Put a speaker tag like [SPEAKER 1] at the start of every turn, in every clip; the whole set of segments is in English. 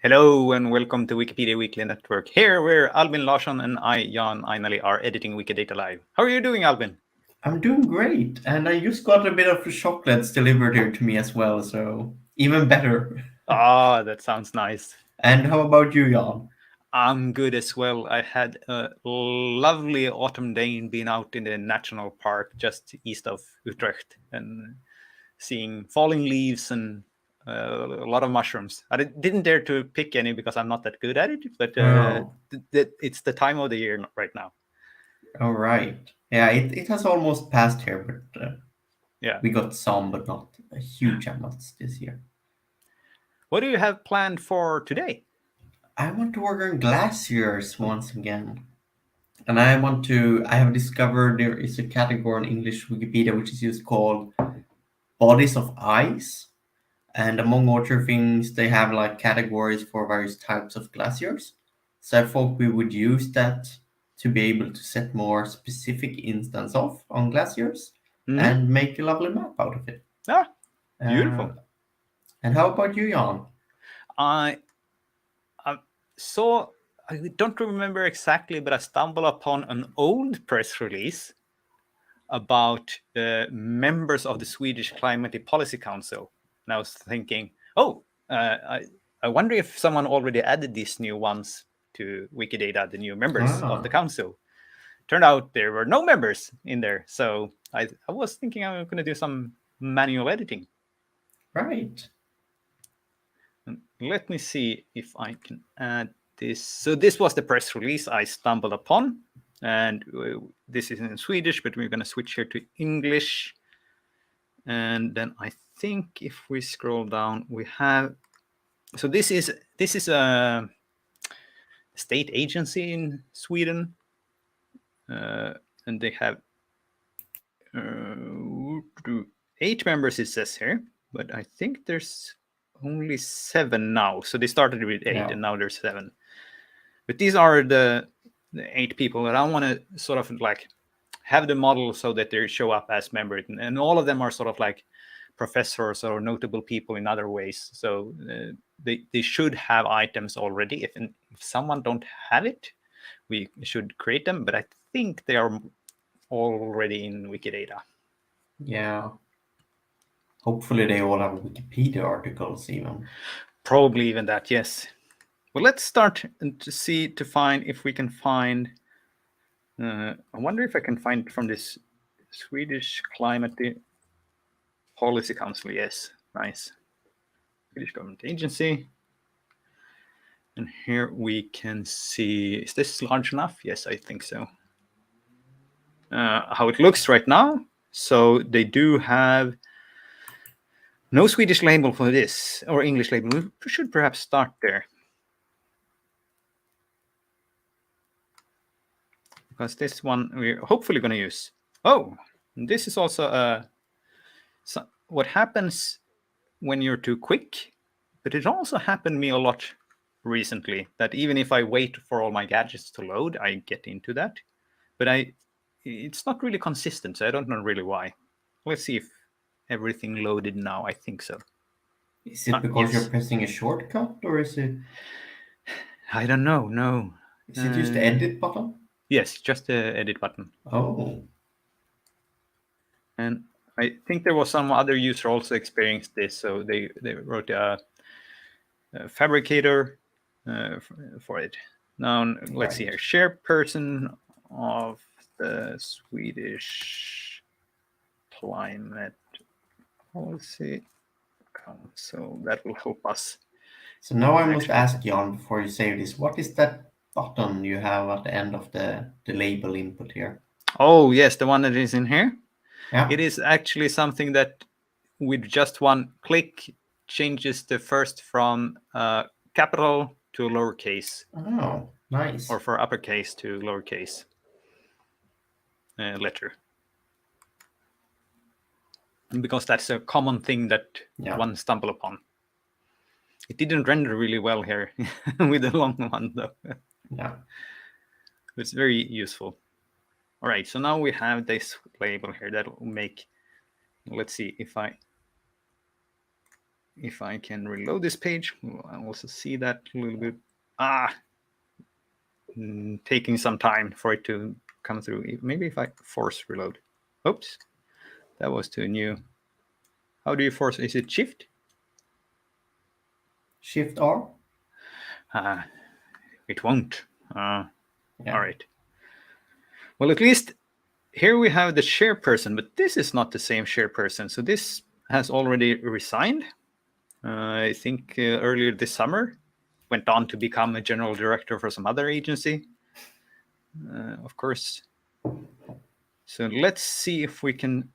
[SPEAKER 1] Hello and welcome to Wikipedia Weekly Network. Here where Albin Larsson and I, Jan Ainali, are editing Wikidata Live. How are you doing, Albin?
[SPEAKER 2] I'm doing great, and I just got a bit of chocolates delivered here to me as well, so even better.
[SPEAKER 1] Ah, that sounds nice.
[SPEAKER 2] And how about you, Jan?
[SPEAKER 1] I'm good as well. I had a lovely autumn day and been out in the national park just east of Utrecht and seeing falling leaves and a lot of mushrooms. I didn't dare to pick any because I'm not that good at it, but
[SPEAKER 2] Oh,
[SPEAKER 1] it's the time of the year right now.
[SPEAKER 2] all right. Yeah, it has almost passed here, but
[SPEAKER 1] Yeah.
[SPEAKER 2] we got some, but not a huge amounts this year.
[SPEAKER 1] What do you have planned for today?
[SPEAKER 2] I want to work on glaciers once again. And I have discovered there is a category in English Wikipedia which is just called bodies of ice. And among other things, they have like categories for various types of glaciers. So I thought we would use that to be able to set more specific instance of on glaciers
[SPEAKER 1] Hmm.
[SPEAKER 2] and make a lovely map out of it.
[SPEAKER 1] Ah,
[SPEAKER 2] Uh,
[SPEAKER 1] beautiful.
[SPEAKER 2] and how about you, Jan?
[SPEAKER 1] I, I saw, I don't remember exactly, but I stumbled upon an old press release about members of the Swedish Climate Policy Council. And I was thinking, oh, I wonder if someone already added these new ones to Wikidata, the new members of the
[SPEAKER 2] Ah,
[SPEAKER 1] council. Turned out there were no members in there. So I was thinking I'm going to do some manual editing.
[SPEAKER 2] right.
[SPEAKER 1] Let me see if I can add this. So this was the press release I stumbled upon. And this is in Swedish, but we're going to switch here to English. And then I think if we scroll down, we have. So this is a state agency in Sweden, and they have 8 members. It says here, but I think there's only 7 now. So they started with 8,
[SPEAKER 2] Yeah.
[SPEAKER 1] and now there's 7. But these are the 8 people that I want to sort of like have the model so that they show up as members, and all of them are sort of like professors or notable people in other ways. So they should have items already. If someone don't have it, we should create them. But I think they are already in Wikidata.
[SPEAKER 2] Yeah. Hopefully they all have Wikipedia articles even.
[SPEAKER 1] Probably even that, yes. Well, let's start to find if we can find. I wonder if I can find from this Swedish Climate Policy Council. Yes, nice. Swedish Government Agency. And here we can see, is this large enough? Yes, I think so. How it looks right now. So they do have no Swedish label for this, or English label. We should perhaps start there. Because this one we're hopefully going to use. Oh, this is also what happens when you're too quick. But it also happened to me a lot recently that even if I wait for all my gadgets to load, I get into that. But it's not really consistent, so I don't know really why. Let's see if everything loaded now. I think so.
[SPEAKER 2] Is it because you're
[SPEAKER 1] Yes.
[SPEAKER 2] pressing a shortcut or
[SPEAKER 1] I don't know. No.
[SPEAKER 2] is it just the edit button?
[SPEAKER 1] Yes, just the edit button.
[SPEAKER 2] Oh,
[SPEAKER 1] And I think there was some other user also experienced this, so they wrote a fabricator for it. Now let's see
[SPEAKER 2] right.
[SPEAKER 1] here. Chairperson of the Swedish Climate Policy Council. That will help us.
[SPEAKER 2] So now I must
[SPEAKER 1] Actually,
[SPEAKER 2] ask Jan before you say this, what is that button you have at the end of the label input here?
[SPEAKER 1] oh yes, the one that is in here.
[SPEAKER 2] Yeah.
[SPEAKER 1] It is actually something that with just one click changes the first from capital to lowercase,
[SPEAKER 2] Oh, nice.
[SPEAKER 1] or for uppercase to lowercase letter. Because that's a common thing that
[SPEAKER 2] Yeah.
[SPEAKER 1] one stumble upon. It didn't render really well here with the long one though.
[SPEAKER 2] Yeah.
[SPEAKER 1] It's very useful. All right, so now we have this label here that will make. Let's see if I if I can reload this page, I also see that a little bit. Taking some time for it to come through. Maybe if I force reload. Oops, that was too new. How do you force? Is it Shift?
[SPEAKER 2] Shift R?
[SPEAKER 1] It won't.
[SPEAKER 2] Yeah.
[SPEAKER 1] All right. Well, at least here we have the chairperson, but this is not the same chairperson. So this has already resigned. I think earlier this summer, went on to become a general director for some other agency. Of course. So let's see if we can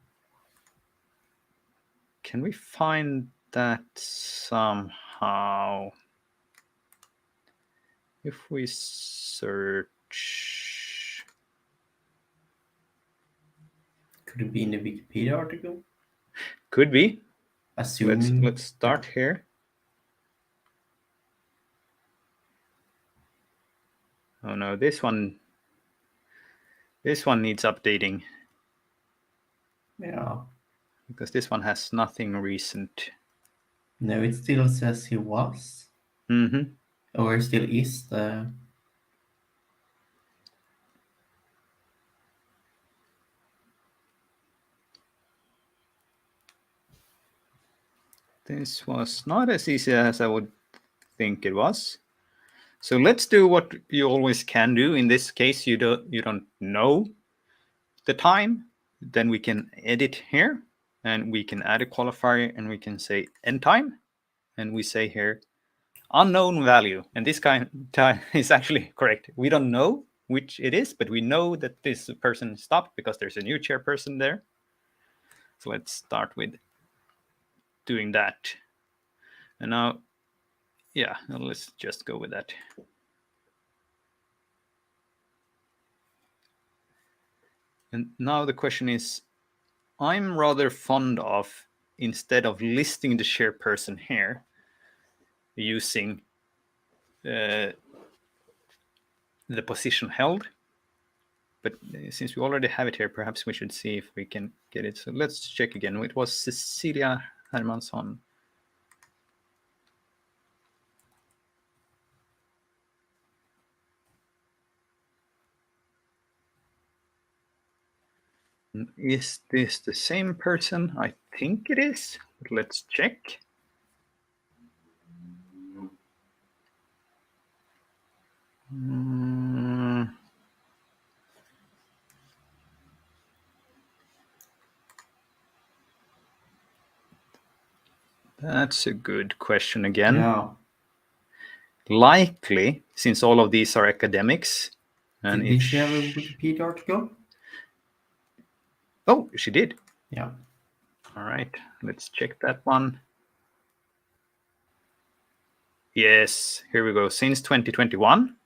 [SPEAKER 1] we find that somehow? If we search,
[SPEAKER 2] Could it be in the Wikipedia article?
[SPEAKER 1] could be.
[SPEAKER 2] Assuming.
[SPEAKER 1] Let's start here. Oh no, this one needs updating.
[SPEAKER 2] Yeah.
[SPEAKER 1] Because this one has nothing recent.
[SPEAKER 2] No, it still says he was.
[SPEAKER 1] Mm-hmm.
[SPEAKER 2] Or still is the.
[SPEAKER 1] This was not as easy as I would think it was. So let's do what you always can do. In this case, you don't know the time. Then we can edit here, and we can add a qualifier, and we can say end time, and we say here unknown value, and this kind is actually correct. We don't know which it is, but we know that this person stopped because there's a new chairperson there. So let's start with doing that. And now, yeah, let's just go with that. And now the question is, I'm rather fond of, instead of listing the chairperson here, using the position held. But since we already have it here, perhaps we should see if we can get it. So let's check again. It was Cecilia Hermansson. Is this the same person? I think it is. But let's check. That's a good question again.
[SPEAKER 2] Yeah.
[SPEAKER 1] Likely, since all of these are academics. And
[SPEAKER 2] Did she have a Wikipedia article?
[SPEAKER 1] Oh, she did.
[SPEAKER 2] Yeah.
[SPEAKER 1] All right, let's check that one. Yes, here we go. Since 2021.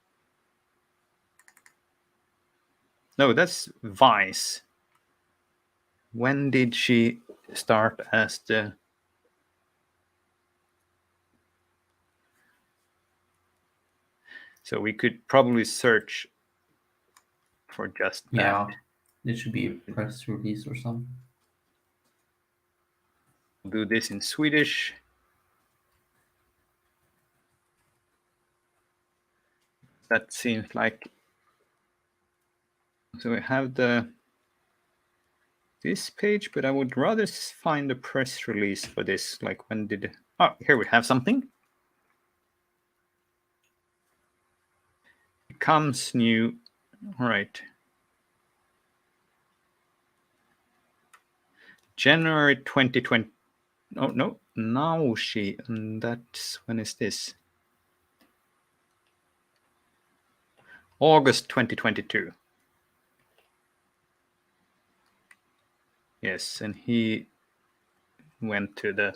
[SPEAKER 1] No, that's Vice. When did she start as the... So we could probably search for just that.
[SPEAKER 2] Yeah, it should be a press release or something.
[SPEAKER 1] Do this in Swedish. That seems like... So we have this page, but I would rather find a press release for this. Like when did... Oh, here we have something. Becomes new. All right. January 2020. Oh, no. Now she... And that's... When is this? August 2022. Yes, and he went to the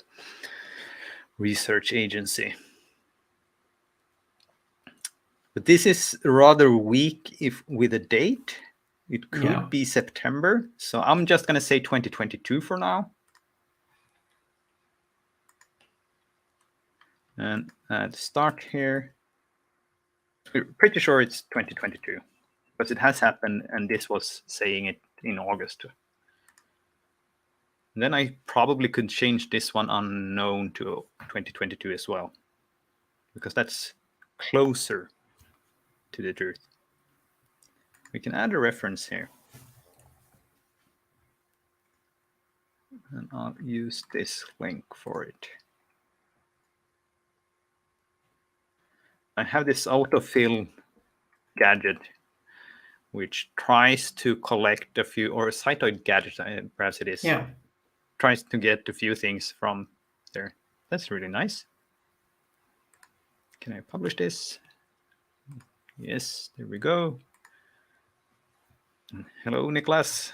[SPEAKER 1] research agency. But this is rather weak if with a date. It could be September. So I'm just going to say 2022 for now. And start here. We're pretty sure it's 2022 because it has happened, and this was saying it in August. And then I probably could change this one unknown to 2022 as well, because that's closer to the truth. We can add a reference here. And I'll use this link for it. I have this autofill gadget which tries to collect a few, or a cytoid gadget, perhaps it is.
[SPEAKER 2] Yeah.
[SPEAKER 1] Tries to get a few things from there. That's really nice. Can I publish this? Yes, there we go. Hello, Niklas.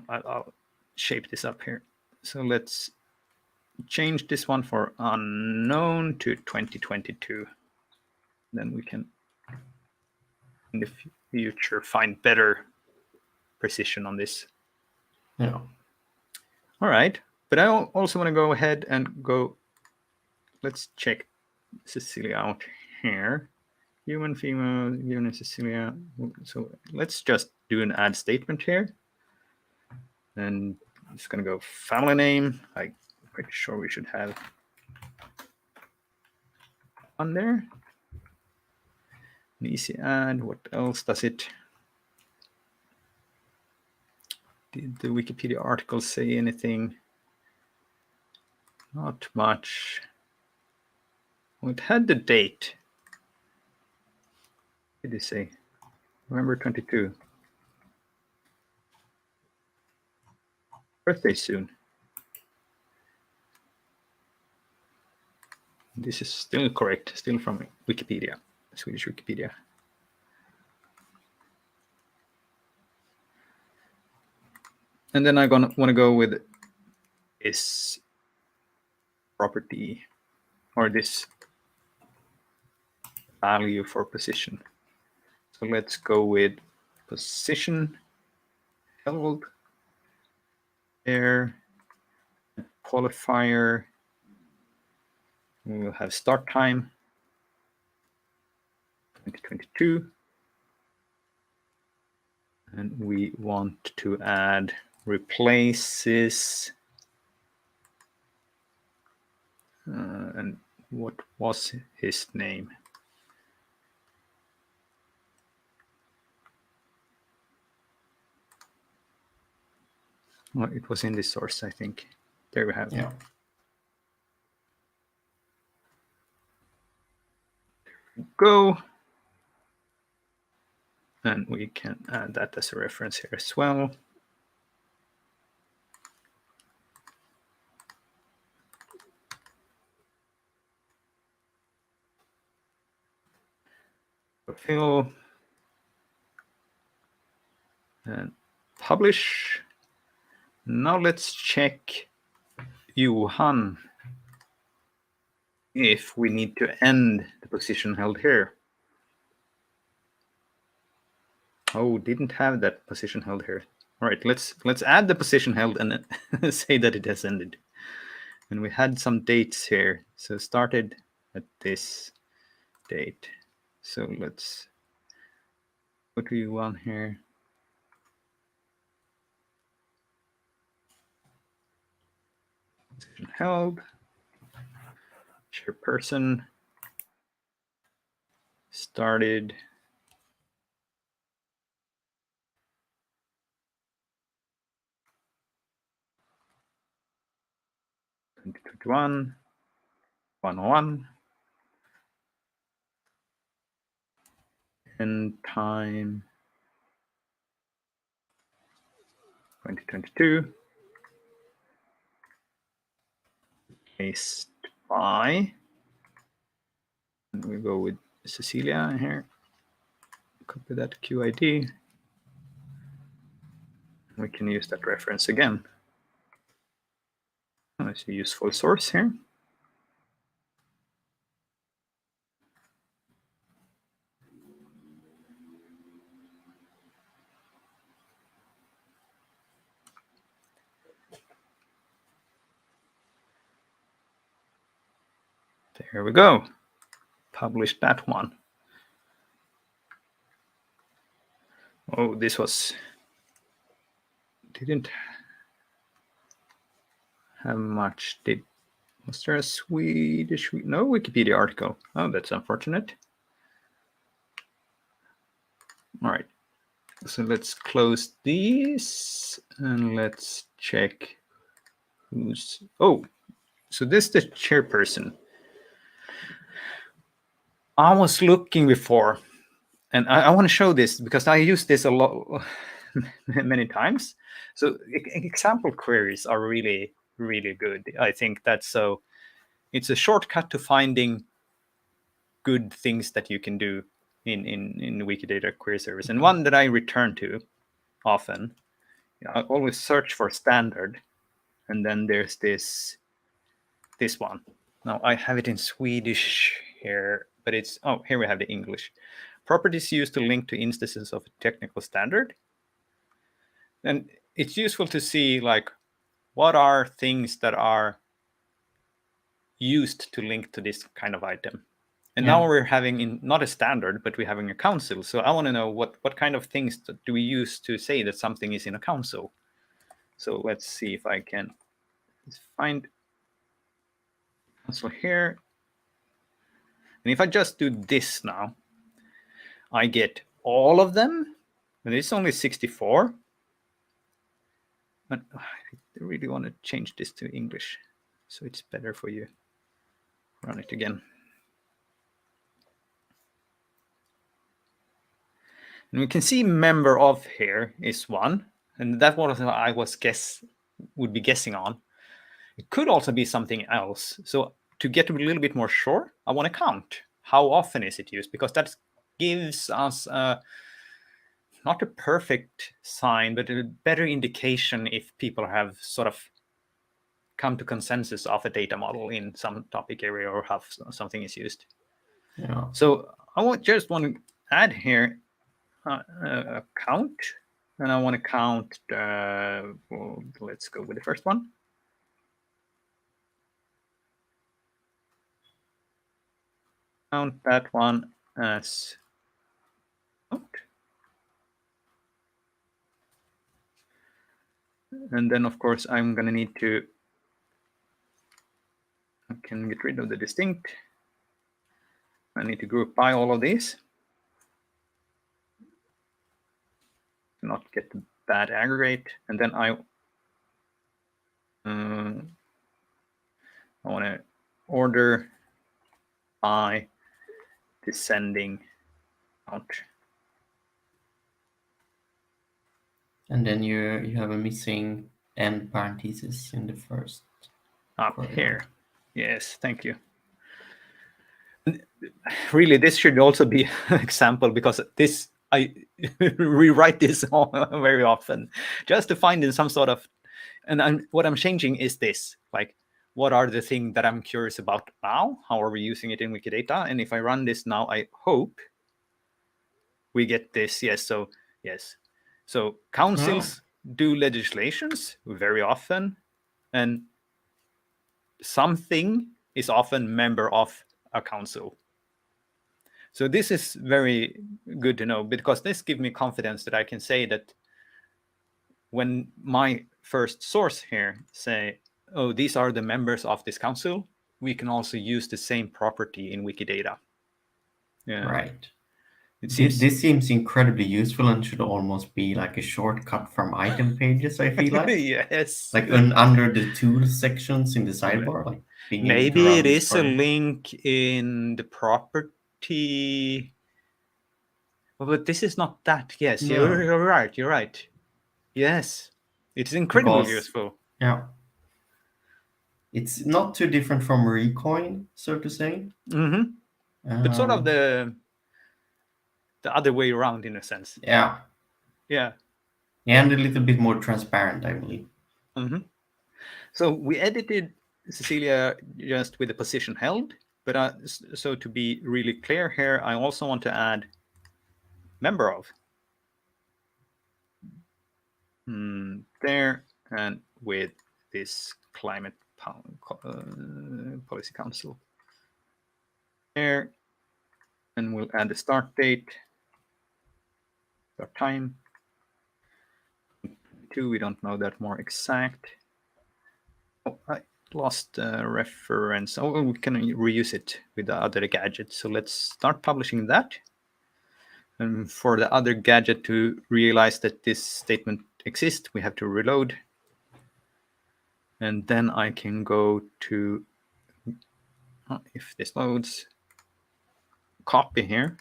[SPEAKER 1] I'll shape this up here. So let's change this one for unknown to 2022. Then we can, in the future, find better precision on this.
[SPEAKER 2] Yeah.
[SPEAKER 1] All right. But I also want to go ahead and go, let's check Cecilia out here. Human, female, human, Cecilia. So let's just do an add statement here. And it's going to go family name. I'm pretty sure we should have on there. An easy add. What else does it? Did the Wikipedia article say anything? Not much. Well, it had the date. What did it say? November 22. Birthday soon. This is still correct, still from Wikipedia, Swedish Wikipedia. And then I'm gonna want to go with this property, or this value for position. So let's go with position held there, qualifier. We will have start time 2022, and we want to add replaces. And what was his name? Well, it was in this source, I think. There we have it.
[SPEAKER 2] Yeah.
[SPEAKER 1] Go. And we can add that as a reference here as well. Fulfill. And publish. Now let's check Johan if we need to end the position held here. Oh, didn't have that position held here. All right, let's add the position held and say that it has ended. And we had some dates here. So started at this date. So let's go to Johan here. Position held. Chairperson. Started. (2021) 101. End time 2022. Paste by. And we go with Cecilia here. Copy that QID. We can use that reference again. It's a useful source here. There we go. Publish that one. Oh, this was didn't have much. Was there a Swedish? No Wikipedia article. Oh, that's unfortunate. All right. So let's close these and let's check who's. Oh, so this is the chairperson. I was looking before, and I want to show this because I use this a lot, many times. So example queries are really, really good. I think that's so. It's a shortcut to finding good things that you can do in Wikidata query service, and one that I return to often. I always search for standard, and then there's this one. Now I have it in Swedish here, but it's here we have the English. Properties used to link to instances of a technical standard. And it's useful to see like what are things that are used to link to this kind of item. And now we're having not a standard, but we're having a council. So I want to know what kind of things do we use to say that something is in a council. So let's see if I can find council here. And if I just do this now, I get all of them. And it's only 64. But I really want to change this to English so it's better for you. Run it again. And we can see member of here is one, and that was what I would be guessing on. It could also be something else. So to get a little bit more sure, I want to count. How often is it used? Because that gives us not a perfect sign, but a better indication if people have sort of come to consensus of a data model in some topic area or how something is used.
[SPEAKER 2] Yeah.
[SPEAKER 1] So I just want to add here a count, and I want to count. Well, let's go with the first one. Count that one as count. And then, of course, I'm going to need to. I can get rid of the distinct. I need to group by all of these. Not get the bad aggregate, and then I want to order by descending count.
[SPEAKER 2] And then you have a missing end parenthesis in the first.
[SPEAKER 1] Up here. Yes, thank you. Really, this should also be an example because this I rewrite this very often just to find in some sort of, and what I'm changing is this, like what are the things that I'm curious about now? How are we using it in Wikidata? And if I run this now, I hope we get this. Yes, so yes. So councils do legislations very often, and something is often member of a council. So this is very good to know because this gives me confidence that I can say that when my first source here say, oh, these are the members of this council, we can also use the same property in Wikidata. Yeah.
[SPEAKER 2] Right. This seems incredibly useful and should almost be like a shortcut from item pages, I feel like.
[SPEAKER 1] Yes.
[SPEAKER 2] Like under the tools sections in the sidebar, like being able to
[SPEAKER 1] Maybe
[SPEAKER 2] run
[SPEAKER 1] it
[SPEAKER 2] this
[SPEAKER 1] is a
[SPEAKER 2] program.
[SPEAKER 1] link in the property. But this is not that. Yes,
[SPEAKER 2] No.
[SPEAKER 1] you're right. You're right. Yes, it's incredibly useful.
[SPEAKER 2] Yeah. It's not too different from Recoin, so to say.
[SPEAKER 1] But sort of the other way around in a sense.
[SPEAKER 2] Yeah.
[SPEAKER 1] Yeah.
[SPEAKER 2] And a little bit more transparent, I believe.
[SPEAKER 1] So we edited Cecilia just with the position held. But so to be really clear here, I also want to add member of. There, and with this climate policy council there, and we'll add the start date, start time, 2022. We don't know that more exact. Oh, I lost reference. Oh, we can reuse it with the other gadget. So let's start publishing that. And for the other gadget to realize that this statement exists, we have to reload. And then I can go to, if this loads, copy here.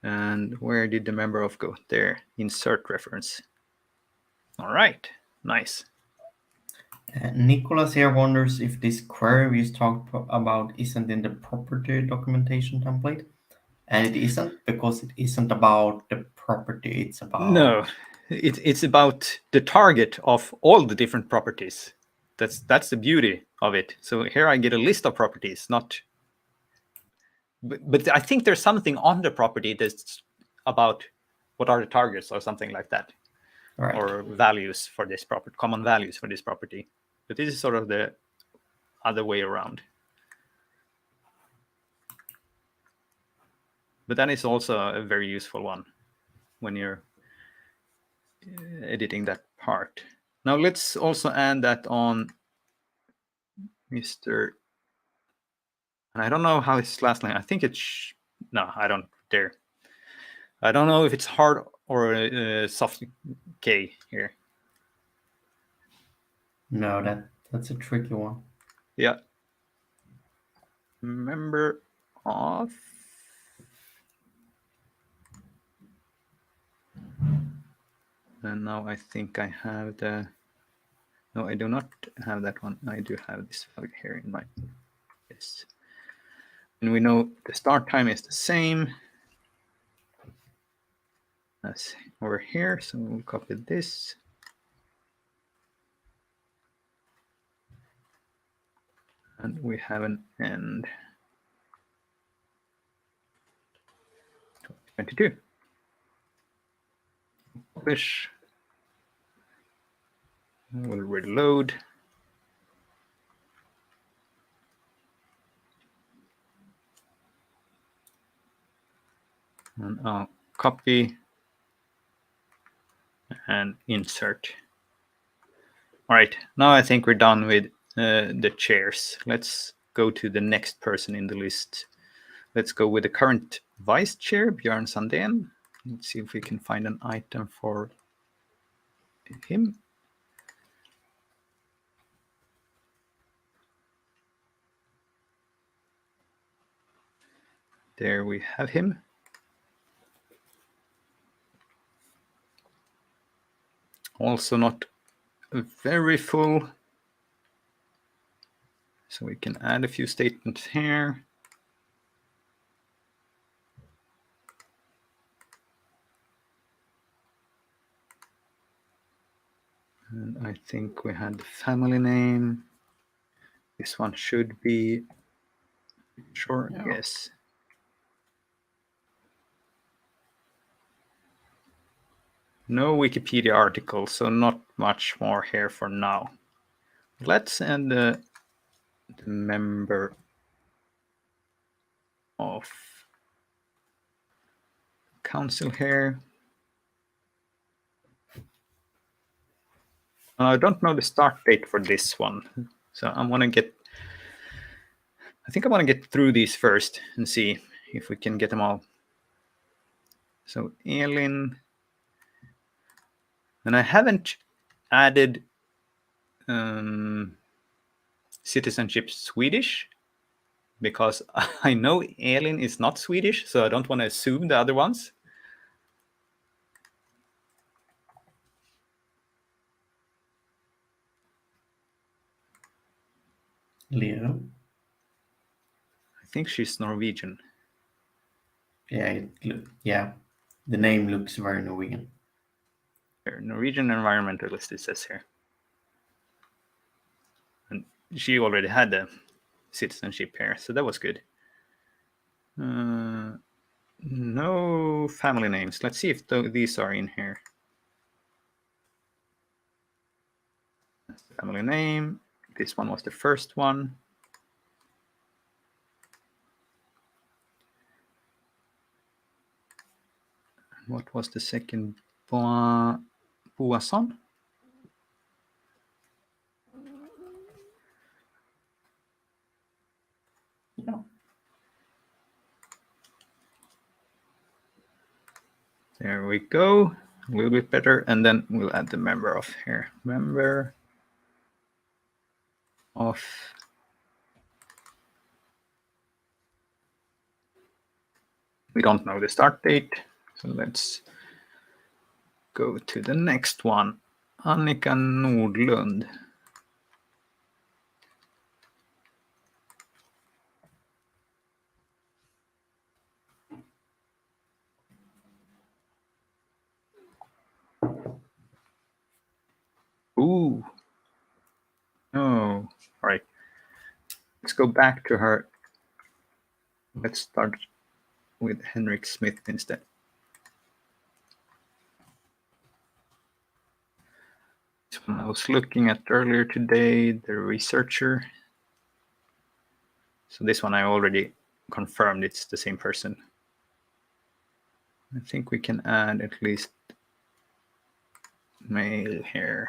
[SPEAKER 1] And where did the member of go? There, insert reference. All right, nice.
[SPEAKER 2] Nicholas here wonders if this query we talked about isn't in the property documentation template. And it isn't, because it isn't about the property, it's about...
[SPEAKER 1] No, it's about the target of all the different properties. That's the beauty of it. So here I get a list of properties, not. But I think there's something on the property that's about what are the targets or something like that,
[SPEAKER 2] Right.
[SPEAKER 1] or values for this property, common values for this property. But this is sort of the other way around. But that is also a very useful one when you're editing that part. Now let's also add that on Mr. And I don't know how his last name. I think it's no, I don't dare. I don't know if it's hard or soft K here.
[SPEAKER 2] No, that's a tricky one.
[SPEAKER 1] Yeah. Member of. And now I think I have the. No, I do not have that one. I do have this file here in my. Yes. And we know the start time is the same as over here. So we'll copy this. And we have an end. 22. Publish. We'll reload. And I'll copy and insert. All right, now I think we're done with the chairs. Let's go to the next person in the list. Let's go with the current vice chair, Björn Sandén. Let's see if we can find an item for him. There we have him. Also not very full. So we can add a few statements here. And I think we had the family name. This one should be, sure,
[SPEAKER 2] Yeah.
[SPEAKER 1] yes. No Wikipedia article, so not much more here for now. Let's add the member of council here. I don't know the start date for this one, so I think I want to get through these first and see if we can get them all. So Elin, and I haven't added citizenship Swedish because I know Elin is not Swedish, so I don't want to assume the other ones.
[SPEAKER 2] Leo.
[SPEAKER 1] I think she's Norwegian.
[SPEAKER 2] Yeah, yeah. The name looks very Norwegian.
[SPEAKER 1] Norwegian environmentalist, it says here. And she already had the citizenship here, so that was good. No family names. Let's see if these are in here. That's the family name. This one was the first one. What was the second one? Poisson.
[SPEAKER 2] Yeah.
[SPEAKER 1] There we go. A little bit better. And then we'll add the member of here. Member of. We don't know the start date. So let's go to the next one. Annika Nordlund. Ooh. Oh, all right. Let's go back to her. Let's start with Henrik Smith instead. This one I was looking at earlier today, the researcher. So this one I already confirmed it's the same person. I think we can add at least male here.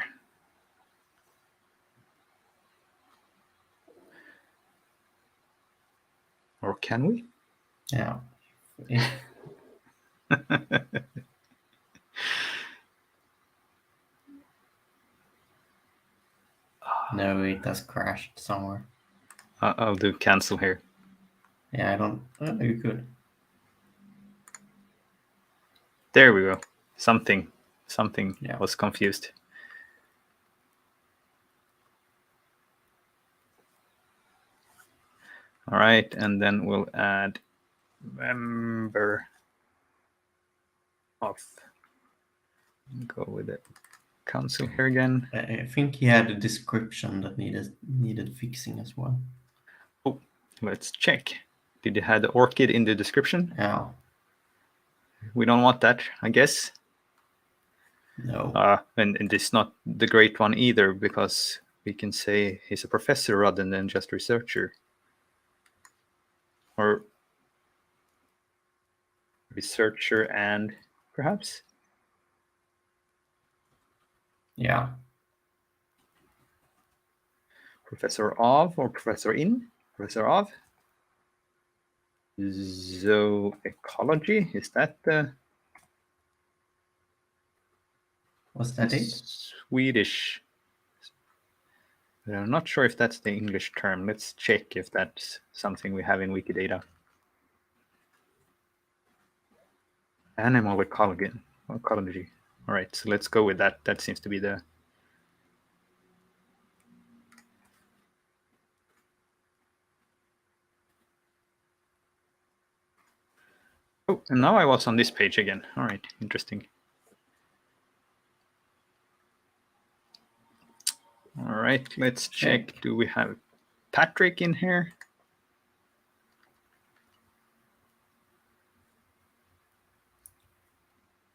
[SPEAKER 1] Or can we?
[SPEAKER 2] Yeah. No, it has crashed somewhere.
[SPEAKER 1] I'll do cancel here.
[SPEAKER 2] Yeah, I don't. You could.
[SPEAKER 1] There we go. Something
[SPEAKER 2] Yeah.
[SPEAKER 1] was confused. All right, and then we'll add member of. Go with it. Council here again.
[SPEAKER 2] I think he had a description that needed fixing as well.
[SPEAKER 1] Oh, let's check. Did it have the orchid in the description?
[SPEAKER 2] Yeah.
[SPEAKER 1] We don't want that, I guess.
[SPEAKER 2] No.
[SPEAKER 1] And this is not the great one either, because we can say he's a professor rather than just researcher. Or researcher and perhaps?
[SPEAKER 2] Yeah.
[SPEAKER 1] Professor of or professor in? Professor of? Zoecology? Is that the
[SPEAKER 2] Was that it?
[SPEAKER 1] Swedish? But I'm not sure if that's the English term. Let's check if that's something we have in Wikidata. Animal ecology. All right, so let's go with that. That seems to be the. Oh, and now I was on this page again. All right, interesting. All right, let's check. Do we have Patrick in here?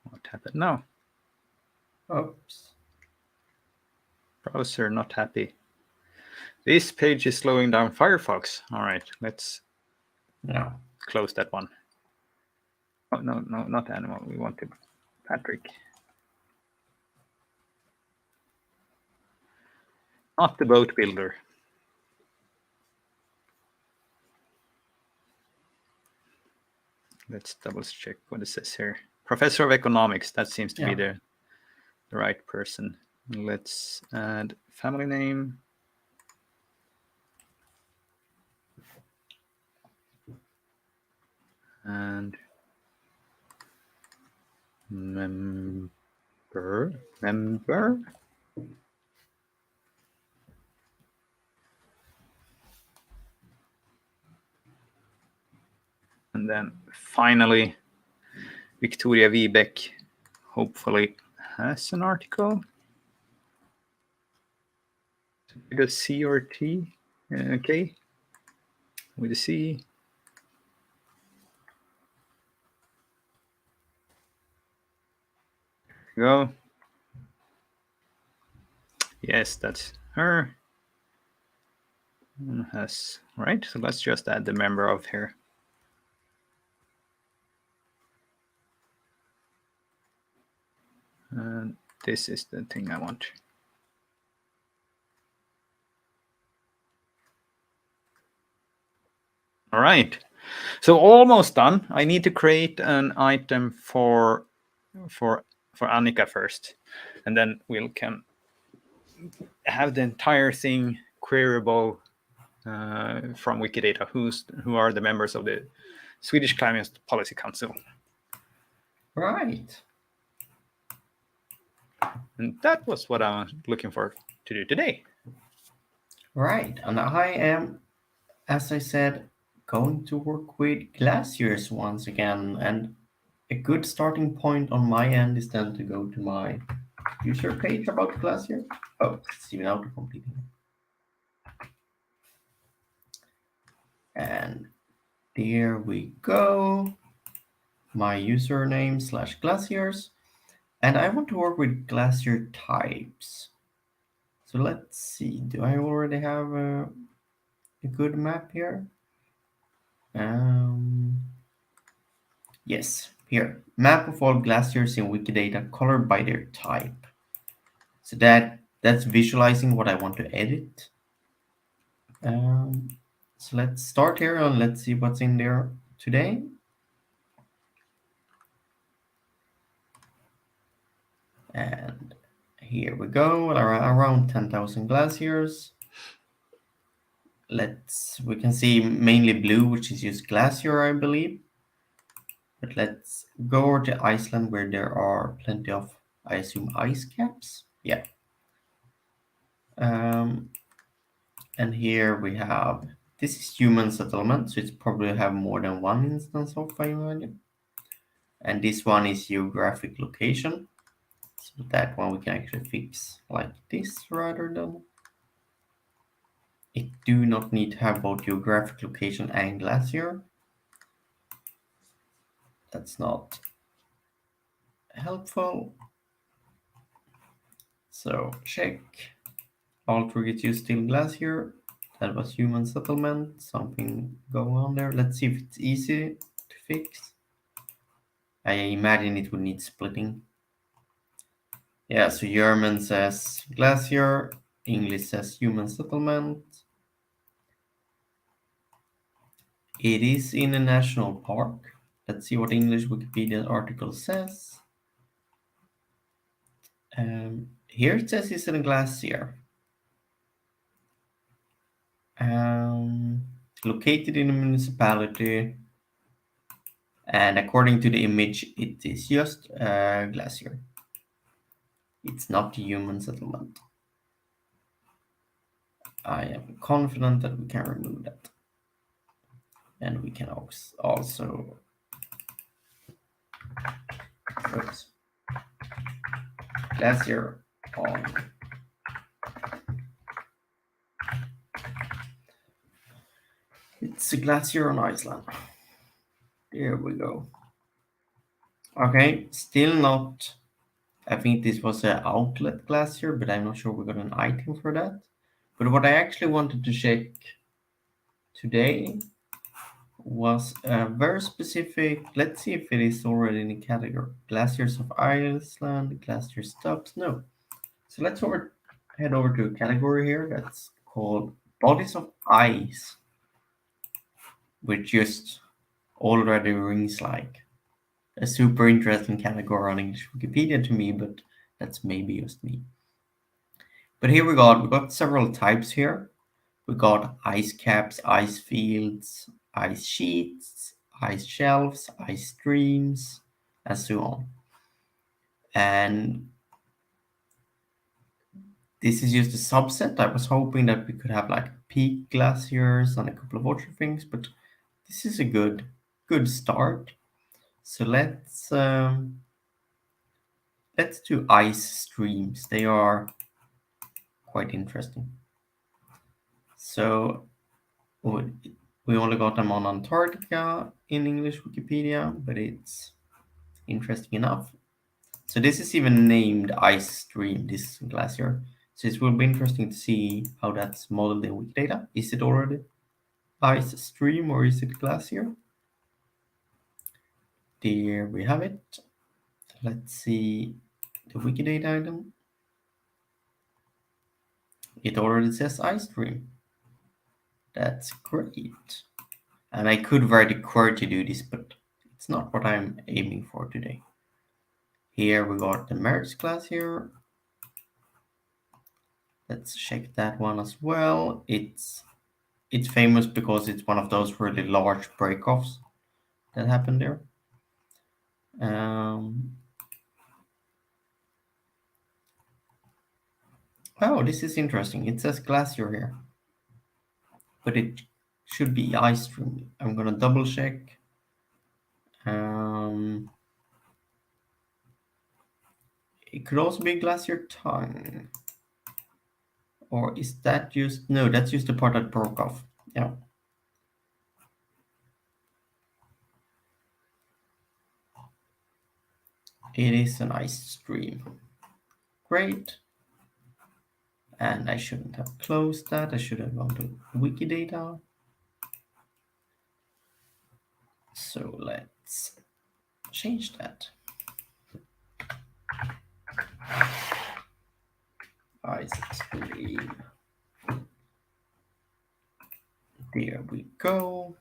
[SPEAKER 1] What happened now?
[SPEAKER 2] Oops.
[SPEAKER 1] Browser not happy. This page is slowing down Firefox. All right, let's close that one. Oh, no, not animal. We wanted Patrick. Not the boat builder. Let's double check what it says here. Professor of economics. That seems to be the right person. Let's add family name. And member. And then finally, Victoria Wiebeck hopefully has an article. With a C or T? Okay. With a C. Go. Yes, that's her. Has right. So let's just add the member of here. And This is the thing I want. All right. So almost done. I need to create an item for for Annika first, and then we'll can have the entire thing queryable from Wikidata. Who are the members of the Swedish Climate Policy Council?
[SPEAKER 2] Right.
[SPEAKER 1] And that was what I was looking for to do today.
[SPEAKER 2] Right. And I am, as I said, going to work with glaciers once again. And a good starting point on my end is then to go to my user page about glacier. Oh, it's even autocompleting. And there we go. My username / glaciers. And I want to work with glacier types. So let's see. Do I already have a good map here? Yes, here. Map of all glaciers in Wikidata colored by their type. So that's visualizing what I want to edit. So let's start here and let's see what's in there today. And here we go, around 10,000 glaciers. We can see mainly blue, which is just glacier, I believe. But let's go over to Iceland where there are plenty of, I assume, ice caps. Yeah. And here we have, this is human settlement, so it's probably have more than one instance of, I imagine. And this one is geographic location. So that one we can actually fix like this rather than. It do not need to have both geographic location and glacier. That's not helpful. So check. All targets use still glacier. That was human settlement. Something going on there. Let's see if it's easy to fix. I imagine it would need splitting. Yeah, so German says glacier, English says human settlement. It is in a national park. Let's see what English Wikipedia article says. Here it says it's in a glacier. Located in a municipality. And according to the image, it is just a glacier. It's not a human settlement. I am confident that we can remove that. And we can also put glacier on. It's a glacier on Iceland. There we go. Okay, still not. I think this was an outlet glacier, but I'm not sure we got an item for that. But what I actually wanted to check today was a very specific. Let's see if it is already in the category. Glaciers of Iceland, glacier stops. No. So let's head over to a category here that's called bodies of ice, which just already rings like a super interesting category on English Wikipedia to me, but that's maybe just me. But here we got several types here. We got ice caps, ice fields, ice sheets, ice shelves, ice streams, and so on. And this is just a subset. I was hoping that we could have like peak glaciers and a couple of other things, but this is a good start. So let's do ice streams. They are quite interesting. So we only got them on Antarctica in English Wikipedia, but it's interesting enough. So this is even named ice stream, this glacier. So it will be interesting to see how that's modeled in Wikidata. Is it already ice stream or is it glacier? There we have it. Let's see the Wikidata item. It already says ice stream. That's great. And I could write a query to do this, but it's not what I'm aiming for today. Here we got the merge class here. Let's check that one as well. It's famous because it's one of those really large breakoffs that happened there. Oh, this is interesting. It says glacier here, but it should be ice stream. I'm gonna double check. It could also be glacier tongue. Or is that just... No, that's just the part that broke off. Yeah. It is an ice stream. Great. And I shouldn't have closed that. I should have gone to Wikidata. So let's change that. Ice stream. There we go.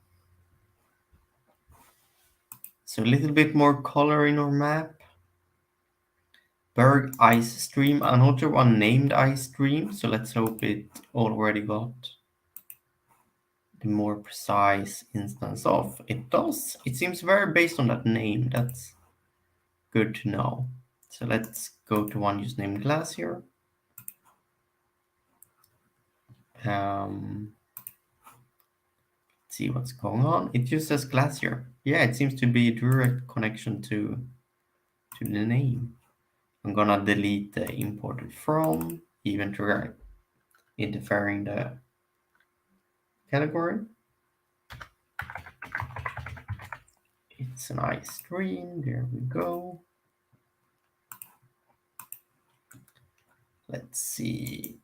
[SPEAKER 2] So a little bit more color in our map. Berg Ice Stream, another one named Ice Stream, so let's hope it already got the more precise instance of. It does. It seems very based on that name. That's good to know. So let's go to one just named Glacier. See what's going on. It just says Glacier. Yeah, it seems to be a direct connection to the name. I'm gonna delete the imported from, even to interfering the category. It's an ice stream. There we go. Let's see.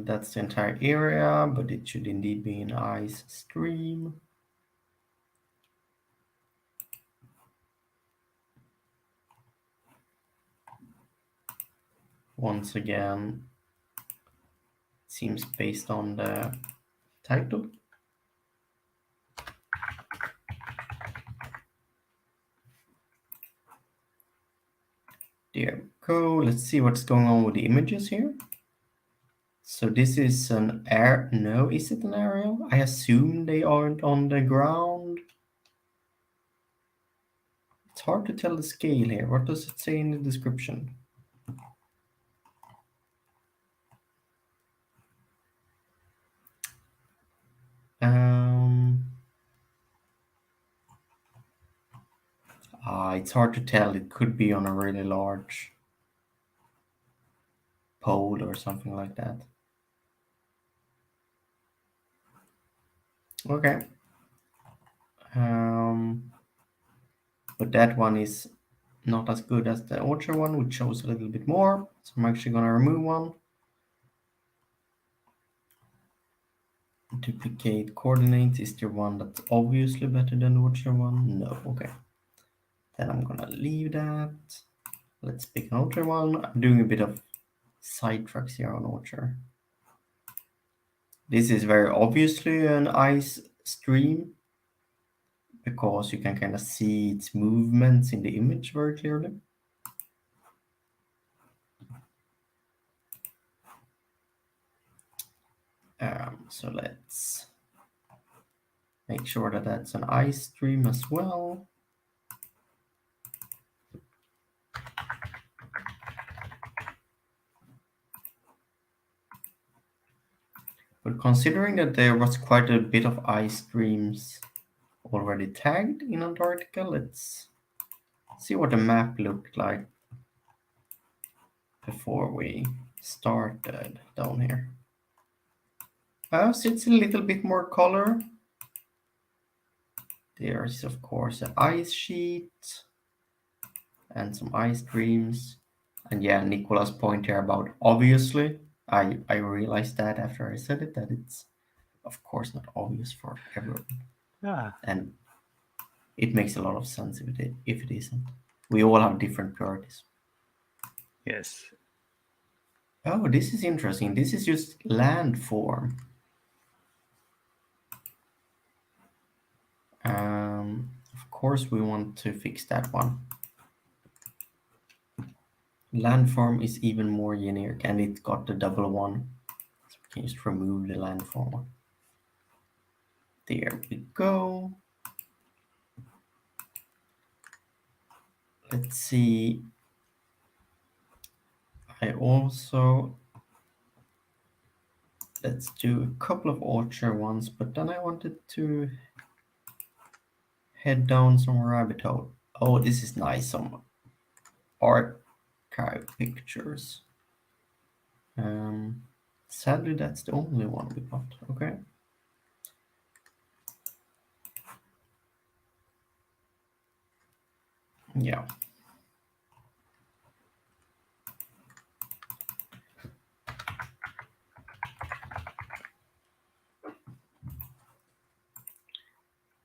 [SPEAKER 2] That's the entire area, but it should indeed be an ice stream. Once again, it seems based on the title. There we go. Let's see what's going on with the images here. So this is an air. No, is it an aerial? I assume they aren't on the ground. It's hard to tell the scale here. What does it say in the description? It's hard to tell. It could be on a really large pole or something like that. Okay. But that one is not as good as the Orchard one, which shows a little bit more. So I'm actually going to remove one. Duplicate coordinates. Is there one that's obviously better than the Orchard one? No. Okay. Then I'm going to leave that. Let's pick an Orchard one. I'm doing a bit of sidetracks here on Orchard. This is very obviously an ice stream, because you can kind of see its movements in the image very clearly. So let's make sure that that's an ice stream as well. But considering that there was quite a bit of ice streams already tagged in Antarctica, let's see what the map looked like before we started down here. So it's a little bit more color. There's of course an ice sheet and some ice streams. And yeah, Nicola's point here about obviously. I realized that after I said it that it's of course not obvious for everyone,
[SPEAKER 1] Ah,
[SPEAKER 2] and it makes a lot of sense if it isn't. We all have different priorities.
[SPEAKER 1] yes.
[SPEAKER 2] Oh, this is interesting. This is just landform. Of course, we want to fix that one. Landform is even more generic, and it got the double one. So we can just remove the landform one. There we go. Let's see. I also let's do a couple of Archer ones, but then I wanted to head down some rabbit hole. Oh, this is nice. Some archive pictures. Um, Sadly, that's the only one we got. Okay. Yeah.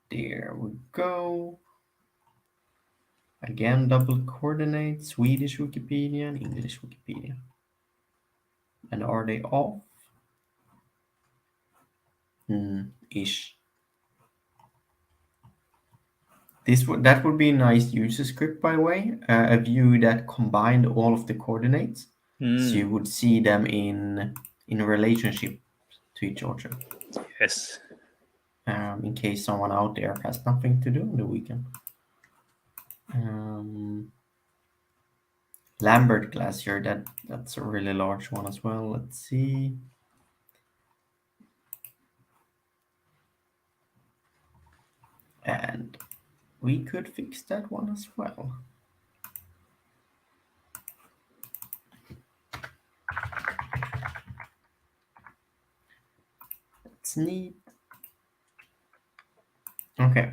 [SPEAKER 2] There we go. Again, double coordinates, Swedish Wikipedia and English Wikipedia. And are they off? Ish. That would be a nice user script, by the way. A view that combined all of the coordinates, so you
[SPEAKER 1] Mm,
[SPEAKER 2] would see them in relationship to each other.
[SPEAKER 1] yes.
[SPEAKER 2] In case someone out there has nothing to do on the weekend. Lambert Glacier, that's a really large one as well. Let's see. And we could fix that one as well. It's neat. Okay,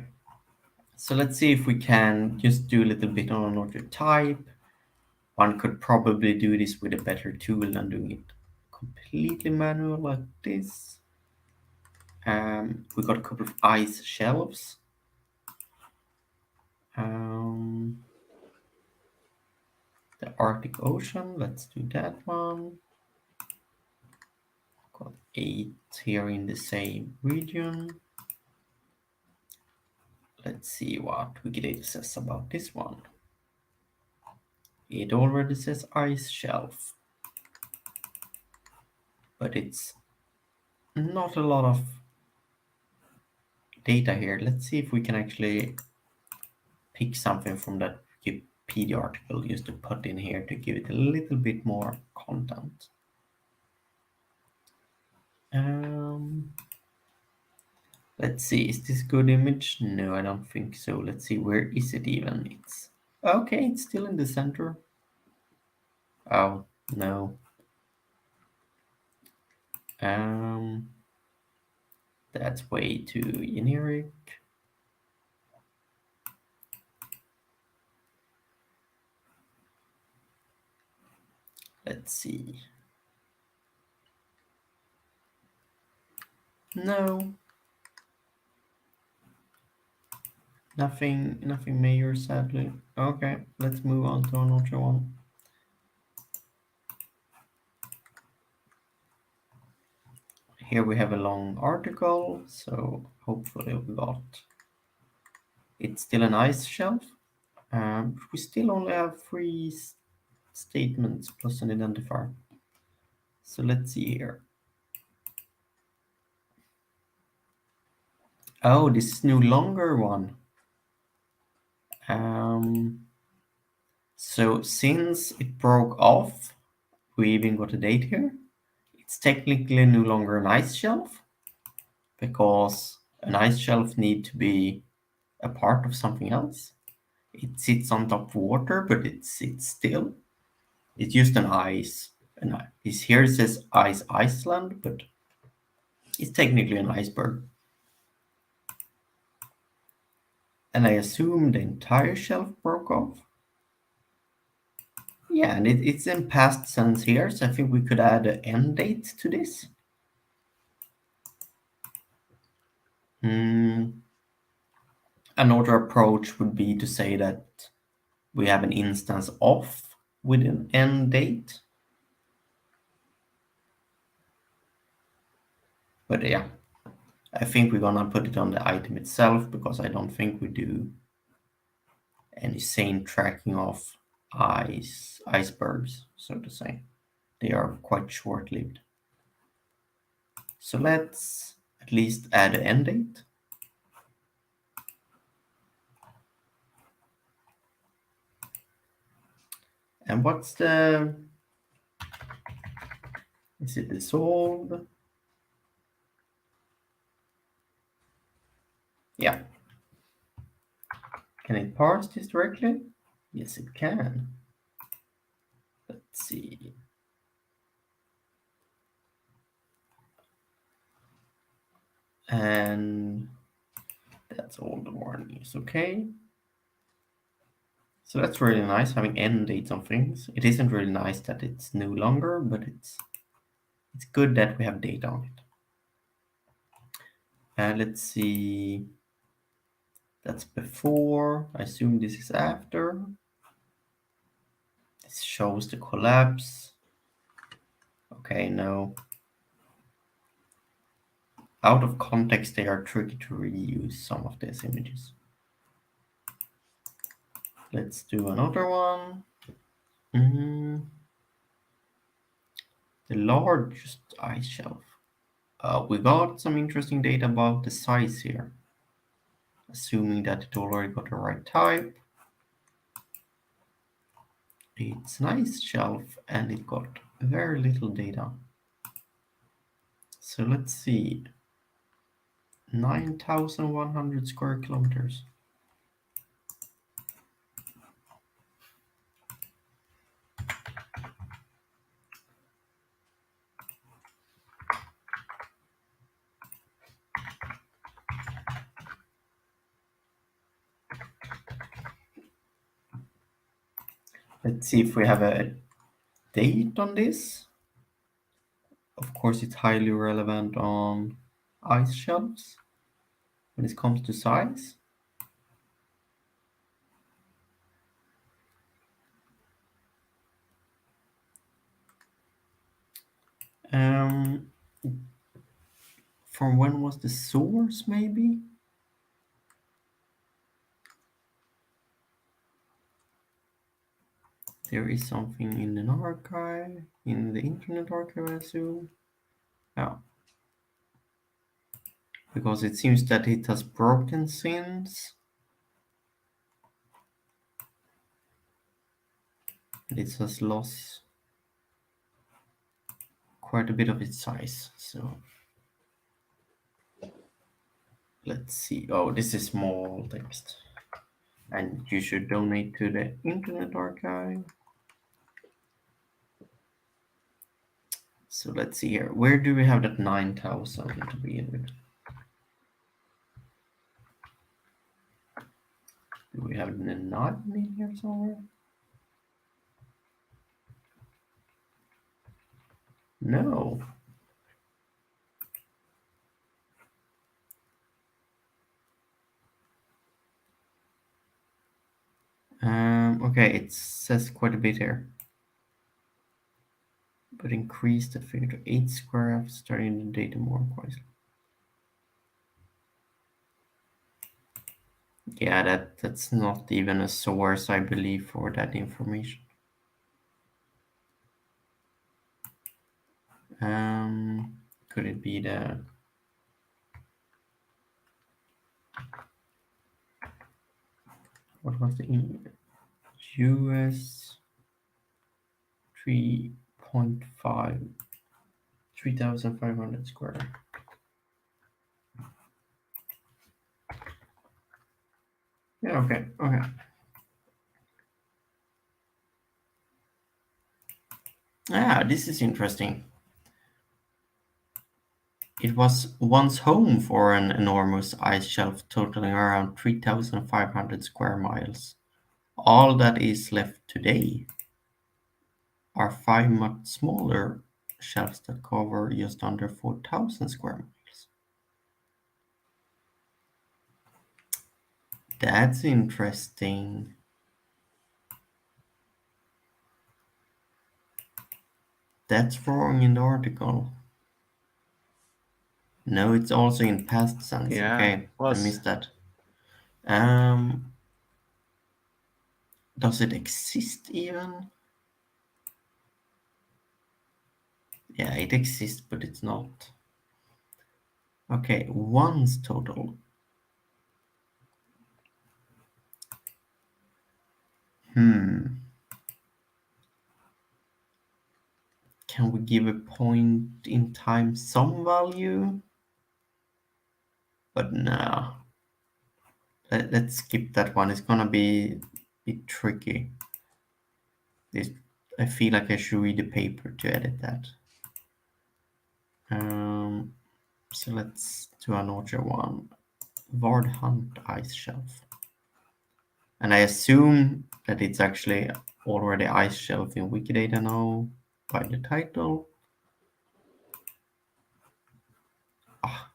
[SPEAKER 2] so let's see if we can just do a little bit on another type. One could probably do this with a better tool than doing it completely manual like this. We got a couple of ice shelves. Um, the Arctic Ocean, let's do that one. Got 8 here in the same region. Let's see what Wikidata says about this one. It already says ice shelf, but it's not a lot of data here. Let's see if we can actually pick something from that Wikipedia article just to put in here to give it a little bit more content. Um, let's see, is this good image? No, I don't think so. Let's see, where is it even? It's okay, it's still in the center. Oh, no. Um, that's way too generic. Let's see. No, nothing major, sadly. Okay, let's move on to another one. Here we have a long article, so hopefully we got. It's still an ice shelf. We still only have three statements plus an identifier. So let's see here. Oh, this is no longer one. So since it broke off, we even got a date here. It's technically no longer an ice shelf because an ice shelf need to be a part of something else. It sits on top of water, but it's still. It's just an ice. It's here it says ice Iceland, but it's technically an iceberg. And I assume the entire shelf broke off. Yeah, and it's in past tense here, so I think we could add an end date to this. Another approach would be to say that we have an instance of with an end date. But yeah, I think we're gonna put it on the item itself because I don't think we do any sane tracking of icebergs, so to say. They are quite short-lived. So let's at least add an end date. And what's the... Is it dissolved? Yeah. Can it parse this directly? Yes, it can. Let's see. And that's all the warnings, okay? So that's really nice having end dates on things. It isn't really nice that it's no longer, but it's good that we have data on it. And let's see. That's before. I assume this is after. This shows the collapse. Okay, no. Out of context, they are tricky to reuse some of these images. Let's do another one. The largest ice shelf. We got some interesting data about the size here. Assuming that it already got the right type. It's nice shelf and it got very little data. So let's see. 9,100 square kilometers. Let's see if we have a date on this. Of course, it's highly relevant on ice shelves when it comes to size. Um, from when was the source, maybe? There is something in an archive, in the Internet Archive, I assume. Yeah. Because it seems that it has broken since. It has lost quite a bit of its size. So let's see. Oh, this is small text. And you should donate to the Internet Archive. So let's see here. Where do we have that 9,000 to begin with? Do we have the 9 in here somewhere? No. Okay, it says quite a bit here. But increase the figure to 8 square after starting the data more wisely. Yeah, that's not even a source, I believe, for that information. Could it be the... What was the US 3.5, 3,500 square. Yeah, okay. Ah, this is interesting. It was once home for an enormous ice shelf totaling around 3,500 square miles. All that is left today. are 5 much smaller shelves that cover just under 4,000 square miles. That's interesting. That's wrong in the article. No, it's also in past tense.
[SPEAKER 1] Yeah,
[SPEAKER 2] Okay, I
[SPEAKER 1] was.
[SPEAKER 2] missed that. Um, does it exist even? Yeah, it exists, but it's not. Okay, once total. Hmm. Can we give a point in time some value? But no. Let's skip that one. It's gonna be a bit tricky. This, I feel like I should read the paper to edit that. Um, so let's do another one. Vard Hunt Ice Shelf. And I assume that it's actually already Ice Shelf in Wikidata now by the title. Ah,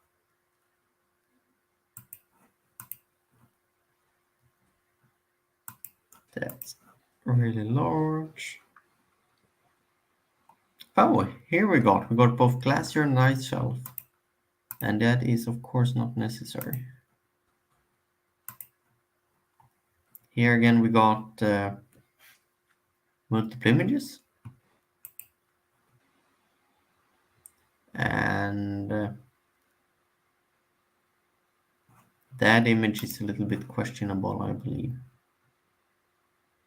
[SPEAKER 2] that's really large. Oh, here we got. We got both Glacier and Ice Shelf. And that is, of course, not necessary. Here again, we got multiple images. And that image is a little bit questionable, I believe.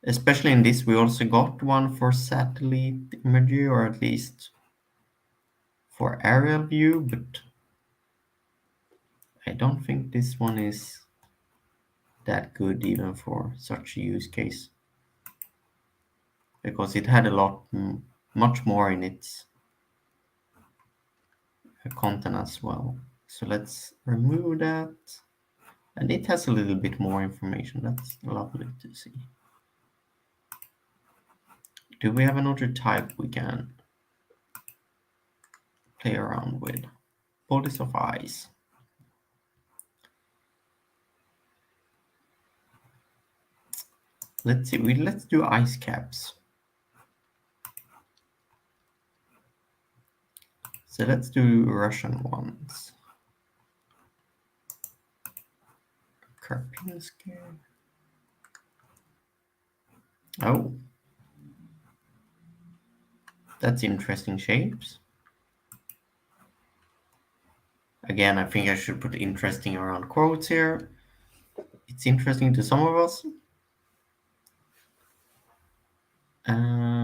[SPEAKER 2] Especially in this, we also got one for satellite imagery, or at least for aerial view, but I don't think this one is that good even for such a use case, because it had a lot, much more in its content as well. So let's remove that. And it has a little bit more information. That's lovely to see. Do we have another type we can play around with? Bodies of ice. Let's see. Let's do ice caps. So let's do Russian ones. Karpinski. Oh, that's interesting shapes. Again, I think I should put interesting around quotes here. It's interesting to some of us. Um,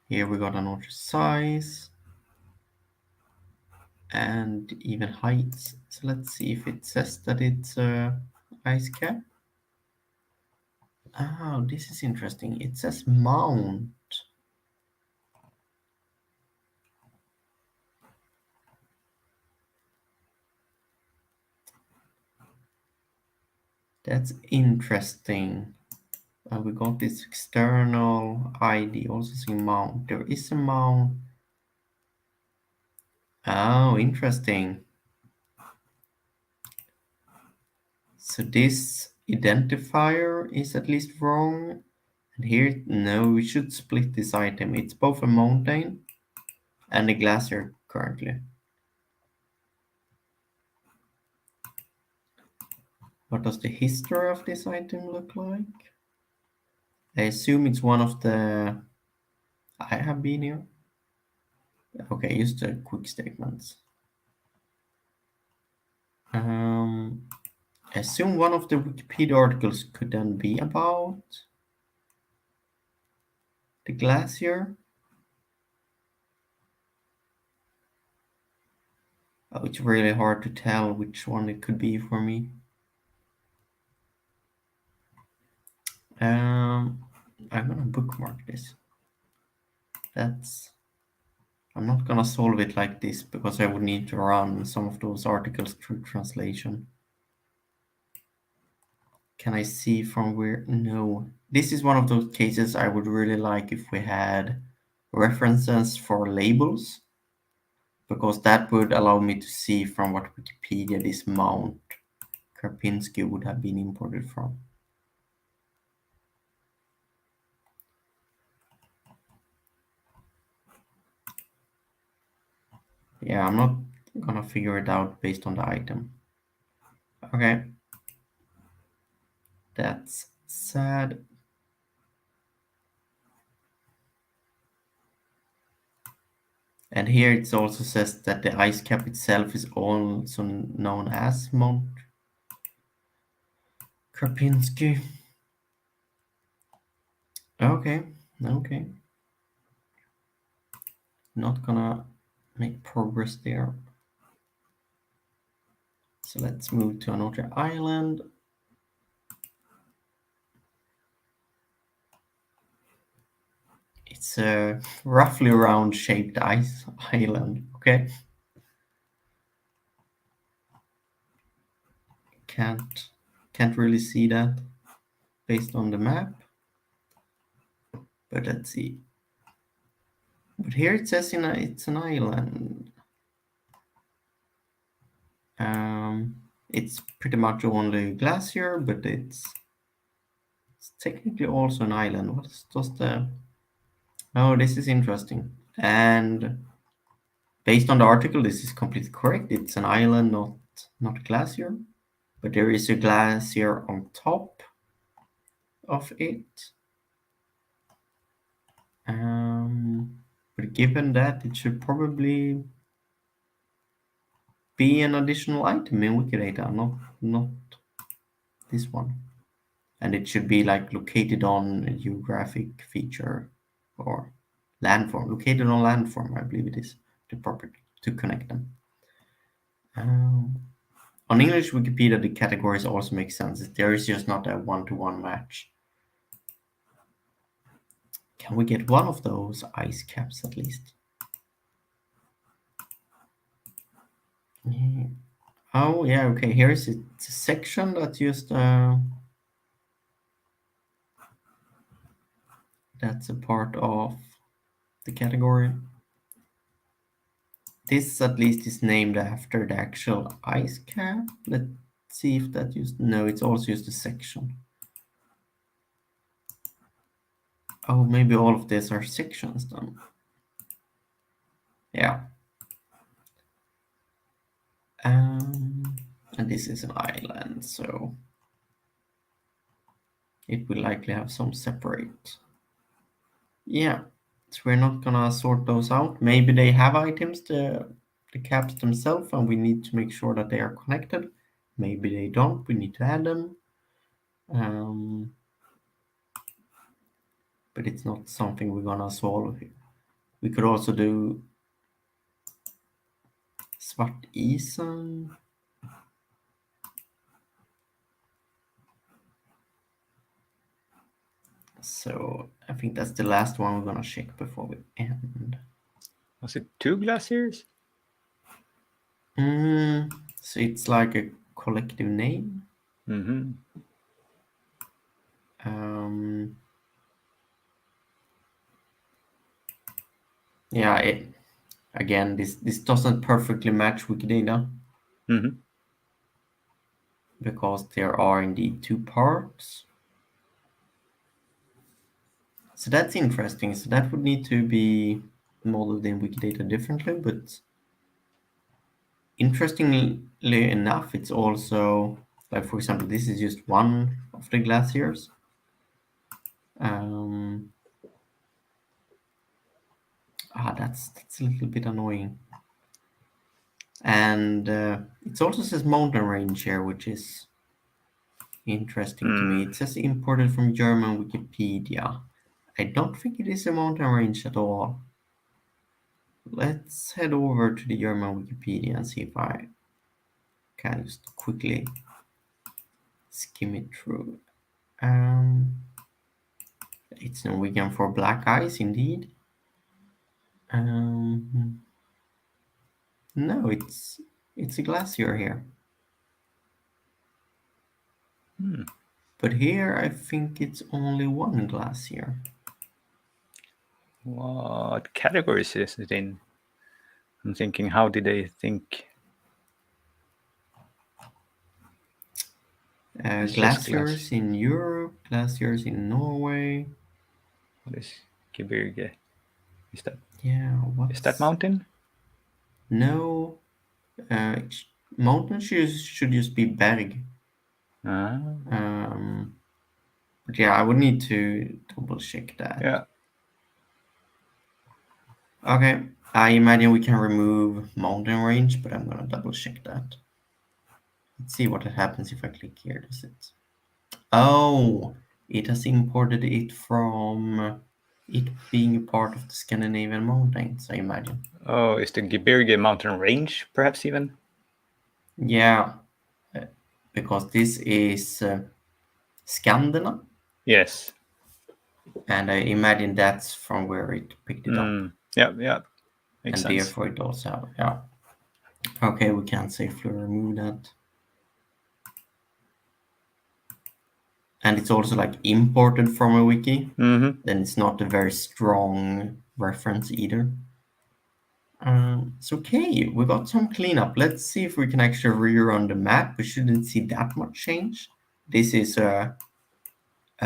[SPEAKER 2] Here we got another size and even heights. So let's see if it says that it's a ice cap. Oh, this is interesting. It says mount. That's interesting. We got this external ID, also saying mount. There is a mount. Oh, interesting. So this identifier is at least wrong. And here, no, we should split this item. It's both a mountain and a glacier currently. What does the history of this item look like? I assume it's one of the I have been here. Okay, just the quick statements. I assume one of the Wikipedia articles could then be about the glacier. Oh, it's really hard to tell which one it could be for me. I'm gonna bookmark this. I'm not gonna solve it like this because I would need to run some of those articles through translation. Can I see from where? No. This is one of those cases I would really like if we had references for labels, because that would allow me to see from what Wikipedia this Mount Karpinski would have been imported from. Yeah, I'm not gonna figure it out based on the item. Okay, that's sad. And here it also says that the ice cap itself is also known as Mount Karpinski. Okay, okay. Not gonna make progress there. So let's move to another island. It's a roughly round shaped ice island. Okay. Can't really see that based on the map. But let's see. But here it says it's an island. It's pretty much only glacier, but it's technically also an island. What is just the? Oh, this is interesting. And based on the article, this is completely correct. It's an island, not glacier, but there is a glacier on top of it. But given that, it should probably be an additional item in Wikidata, not this one. And it should be like located on a geographic feature or landform. Located on landform, I believe it is the property to connect them. On English Wikipedia, the categories also make sense. There is just not a one-to-one match. Can we get one of those ice caps at least? Yeah. Oh, yeah, okay. Here is a section that just that's a part of the category. This at least is named after the actual ice cap. Let's see if that used. No, it's also just a section. Oh, maybe all of these are sections then. Yeah. And this is an island, so it will likely have some separate. Yeah, so we're not gonna sort those out. Maybe they have items, the caps themselves, and we need to make sure that they are connected. Maybe they don't. We need to add them. But it's not something we're gonna solve here. We could also do svart isen. So I think that's the last one we're gonna check before we end.
[SPEAKER 1] Was it 2 glaciers?
[SPEAKER 2] So it's like a collective name.
[SPEAKER 1] Mm-hmm.
[SPEAKER 2] Yeah, again, this doesn't perfectly match Wikidata
[SPEAKER 1] Mm-hmm.
[SPEAKER 2] because there are indeed two parts. So that's interesting. So that would need to be modeled in Wikidata differently, but interestingly enough, it's also like, for example, this is just one of the glaciers. That's a little bit annoying. And it also says mountain range here, which is interesting to me. It says imported from German Wikipedia. I don't think it is a mountain range at all. Let's head over to the German Wikipedia and see if I can just quickly skim it through. It's Norwegian for black ice, indeed. No, it's a glacier here. But here I think it's only one glacier.
[SPEAKER 1] What categories is it in? I'm thinking, how did they think? It's just glass.
[SPEAKER 2] Glaciers in Europe, glaciers in Norway.
[SPEAKER 1] What is Gebirge? Is that
[SPEAKER 2] Yeah,
[SPEAKER 1] is that
[SPEAKER 2] what's
[SPEAKER 1] mountain?
[SPEAKER 2] no? Mountains should just be berg.
[SPEAKER 1] Ah,
[SPEAKER 2] Um, but yeah, I would need to double check that.
[SPEAKER 1] yeah.
[SPEAKER 2] Okay, I imagine we can remove mountain range, but I'm gonna double check that. Let's see what happens if I click here. Does it? Oh, it has imported it from it being a part of the Scandinavian mountains, I imagine.
[SPEAKER 1] Oh, is the Gebirge mountain range perhaps even?
[SPEAKER 2] Yeah, uh, because this is Scandina,
[SPEAKER 1] Yes.
[SPEAKER 2] and I imagine that's from where it picked it up,
[SPEAKER 1] Yeah, yeah. Makes
[SPEAKER 2] and
[SPEAKER 1] sense.
[SPEAKER 2] therefore it also, yeah. Okay, we can safely remove that. And it's also like imported from a wiki,
[SPEAKER 1] Mm-hmm.
[SPEAKER 2] then it's not a very strong reference either. So okay, we got some cleanup. Let's see if we can actually rerun the map. We shouldn't see that much change. This is a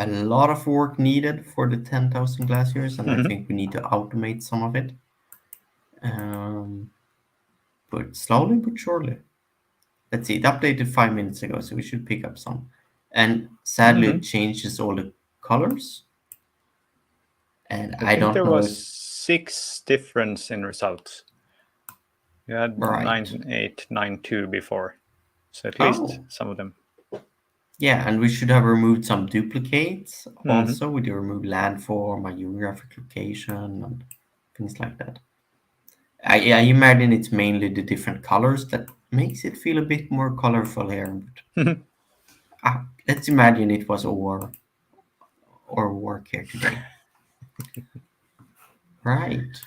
[SPEAKER 2] lot of work needed for the 10,000 glaciers, and I
[SPEAKER 1] Mm-hmm.
[SPEAKER 2] think we need to automate some of it. Um, but slowly but surely. Let's see, it updated 5 minutes ago, so we should pick up some. And sadly,
[SPEAKER 1] Mm-hmm.
[SPEAKER 2] it changes all the colors. And
[SPEAKER 1] I
[SPEAKER 2] I
[SPEAKER 1] think
[SPEAKER 2] don't
[SPEAKER 1] there
[SPEAKER 2] know
[SPEAKER 1] was
[SPEAKER 2] if
[SPEAKER 1] 6 difference in results. You had
[SPEAKER 2] right.
[SPEAKER 1] 9892 before, so at least
[SPEAKER 2] Oh,
[SPEAKER 1] some of them.
[SPEAKER 2] yeah, and we should have removed some duplicates
[SPEAKER 1] Mm-hmm.
[SPEAKER 2] also. We did remove landform, a geographic location, and things like that. I imagine it's mainly the different colors that makes it feel a bit more colorful here. But let's imagine it was or work here today. Right.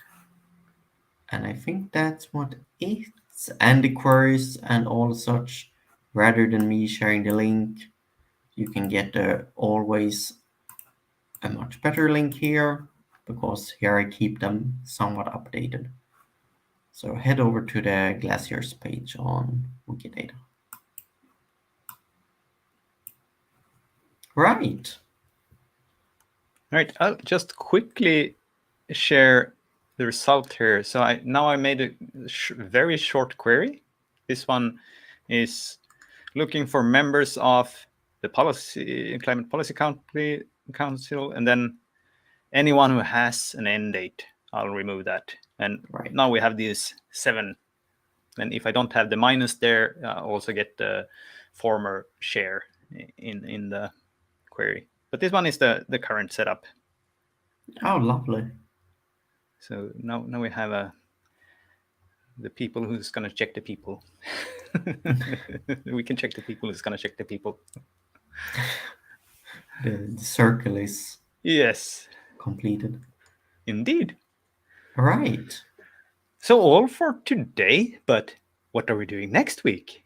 [SPEAKER 2] And I think that's what it's and the queries and all such. Rather than me sharing the link, you can get always a much better link here because here I keep them somewhat updated. So head over to the glaciers page on Wikidata. Right.
[SPEAKER 1] All right, I'll just quickly share the result here. So I made a very short query. This one is looking for members of the climate policy council, and then anyone who has an end date, I'll remove that. And
[SPEAKER 2] Right.
[SPEAKER 1] now we have these 7. And if I don't have the minus there, I also get the former share in the query. But this one is the current setup.
[SPEAKER 2] Oh, lovely.
[SPEAKER 1] So now we have the people who's going to check the people. We can check the people who's going to check the people.
[SPEAKER 2] The circle is
[SPEAKER 1] Yes,
[SPEAKER 2] completed.
[SPEAKER 1] indeed.
[SPEAKER 2] Right.
[SPEAKER 1] So all for today, but what are we doing next week?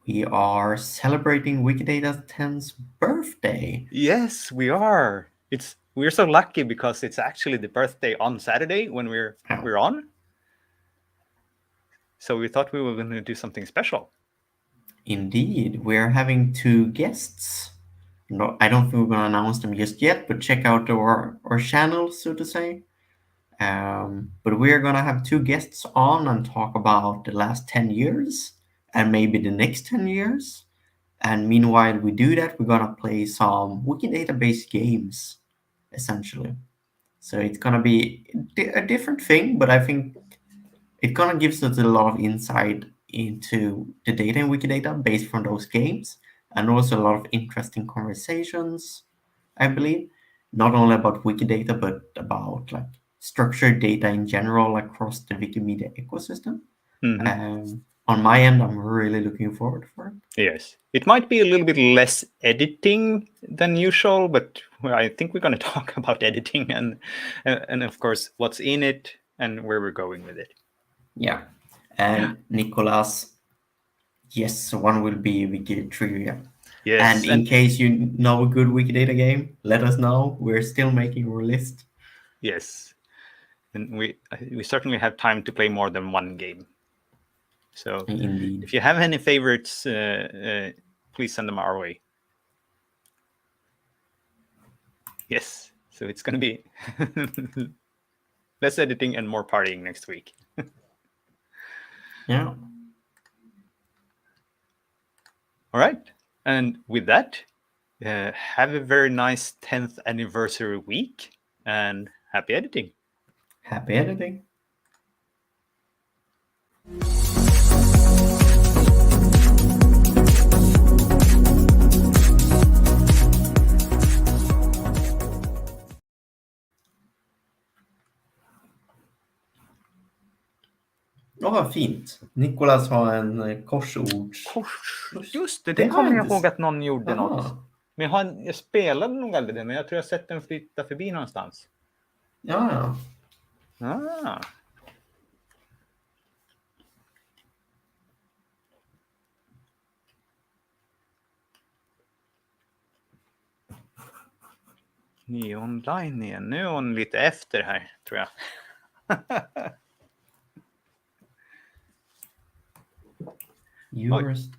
[SPEAKER 2] We are celebrating Wikidata's 10th birthday.
[SPEAKER 1] Yes, we are. We're so lucky because it's actually the birthday on Saturday when we're on. So we thought we were going to do something special.
[SPEAKER 2] Indeed, we're having 2 guests. No, I don't think we're going to announce them just yet, but check out our channel, so to say. But we're going to have 2 guests on and talk about the last 10 years and maybe the next 10 years. And meanwhile, we do that, we're going to play some Wikidata based games, essentially. So it's going to be a different thing, but I think it kind of gives us a lot of insight into the data in Wikidata based from those games, and also a lot of interesting conversations, I believe, not only about Wikidata but about like structured data in general across the Wikimedia ecosystem.
[SPEAKER 1] Mm-hmm.
[SPEAKER 2] On my end, I'm really looking forward for it.
[SPEAKER 1] Yes, it might be a little bit less editing than usual, but I think we're going to talk about editing and of course what's in it and where we're going with it.
[SPEAKER 2] Yeah, and Nicolas, yes, one will be Wiki trivia. And
[SPEAKER 1] Yes,
[SPEAKER 2] in
[SPEAKER 1] and
[SPEAKER 2] case you know a good Wikidata game, let us know. We're still making our list.
[SPEAKER 1] yes, and we certainly have time to play more than one game. So
[SPEAKER 2] Indeed.
[SPEAKER 1] if you have any favorites, please send them our way. Yes, so it's going to be less editing and more partying next week.
[SPEAKER 2] Yeah.
[SPEAKER 1] All right, and with that, have a very nice 10th anniversary week and happy editing.
[SPEAKER 2] Happy editing. Ja, vad fint. Nikolas har en korsords...
[SPEAKER 1] Just det,
[SPEAKER 2] Det
[SPEAKER 1] det
[SPEAKER 2] har
[SPEAKER 1] kommer
[SPEAKER 2] jag
[SPEAKER 1] jag
[SPEAKER 2] inte
[SPEAKER 1] ihåg att någon gjorde något.
[SPEAKER 2] Aha.
[SPEAKER 1] Men jag spelade nog aldrig det, men jag tror jag sett den flytta förbi någonstans.
[SPEAKER 2] Ja.
[SPEAKER 1] Ah. Ny online igen. Nu är hon lite efter här, tror jag.
[SPEAKER 2] Yours